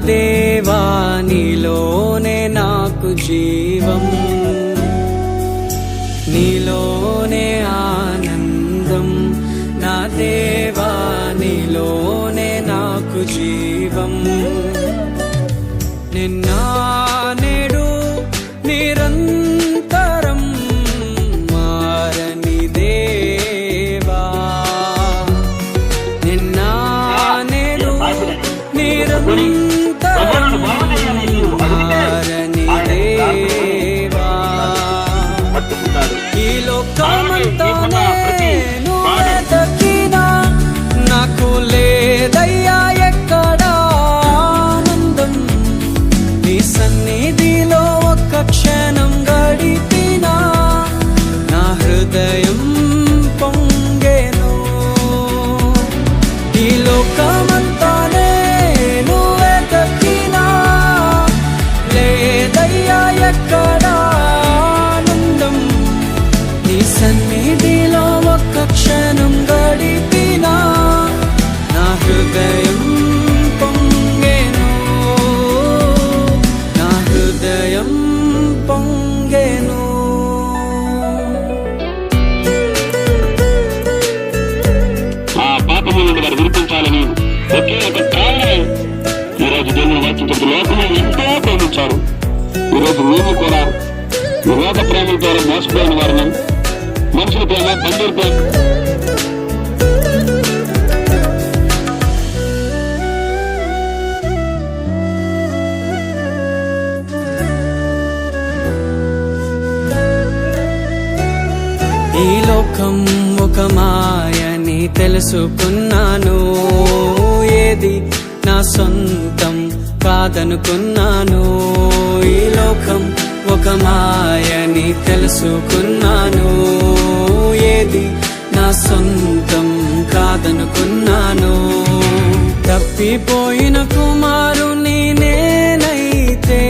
దేవా నీలోనే నాకు జీవం, నీలోనే ఆనందం. నా దేవా నీలోనే నాకు జీవం. నిన్న నేడు నిరంతరం మారని దేవా, నిన్న నేడు నిరంతరం మారని దేవా. ఈ లోకమంతానే నువ్వే దక్కినా నాకు లేదయ్యా ఎక్కడా ఆనందం. నీ సన్నిధిలో ఒక్క క్షణం గడిపినా నా హృదయం పొంగెను. ఈ లోకమంతానే నువ్వే దక్కినా లేదయ్యా ఎక్కడా ఆనందం. నీ సన్నిధిలో ఒక్క క్షణం గడిపినా నా హృదయం పొంగెను, నా హృదయం పొంగెను. ఆ పాపము నుండి వారు విడిపించాలని ఒకే ఒక కారణమే ఈరోజు దేవుని వాక్యం చెబుతూ లోకము ఎంతో ప్రేమించారు. ఈరోజు మేము కూడా ఈ లోక ప్రేమల ద్వారా మోసపోయిన వారిని, మనుషుల ప్రేమ, బంధువుల ప్రేమ, ఈ లోకం ఒక మాయని తెలుసుకున్నాను, ఏది నా సొంతం కాదనుకున్నాను. ఈ లోకం ఒక మాయని తెలుసుకున్నాను, ఏది నా సొంతం కాదనుకున్నాను. తప్పిపోయిన కుమారుని నేనైతే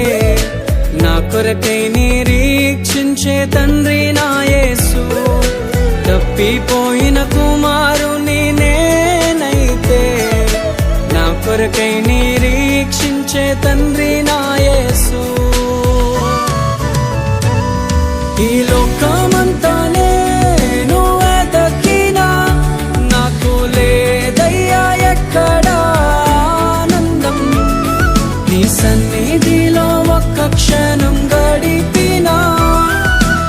నా కొరకై నిరీక్షించే తండ్రి నా యేసు. తప్పిపోయిన కుమారుని నేనైతే నా కొరకై నిరీక్షించే తండ్రి నా యేసు. ఈ లోకమంతానే నువ్వే దక్కినా నాకు లేదయ్యా ఎక్కడా ఆనందం. నీ సన్నిధిలో ఒక్క క్షణం గడిపినా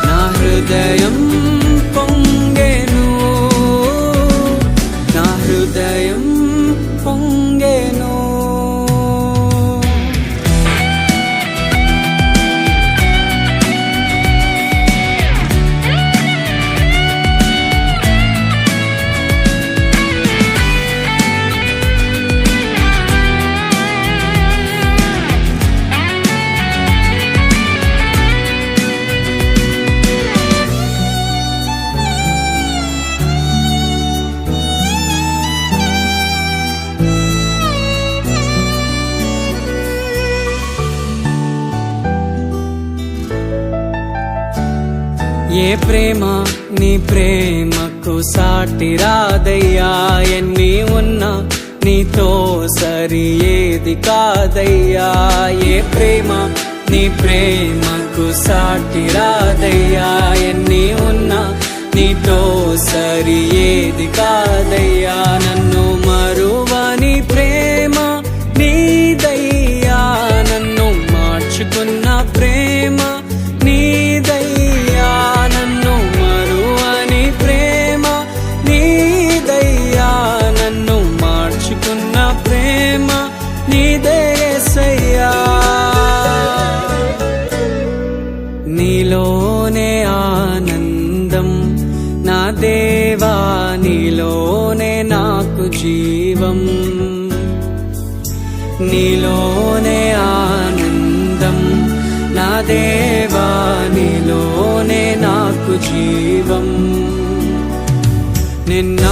నా హృదయం పొంగెను, నా హృదయం పొంగెను. ఏ ప్రేమ నీ ప్రేమకు సాటి రాదయ్యా, ఎన్ని ఉన్నా నీతో సరి ఏది కాదయ్యా. ఏ ప్రేమ నీ ప్రేమకు సాటి రాదయ్యా, ఎన్ని ఉన్నా నీతో సరి ఏది కాదయ్యా. నన్ను మరువని ప్రేమ నీదయ్యా, నన్ను మార్చుకున్న ప్రేమ నీదయ్యా. నన్ను మరువని ప్రేమ నీదయ్యా, నన్ను మార్చుకున్న ప్రేమ నీదే యేసయ్యా. నీలోనే ఆనందం నా దేవా, నీలోనే నాకు జీవం. నీలోనే ఆనందం నా దేవా, నీలోనే నాకు జీవం. నిన్న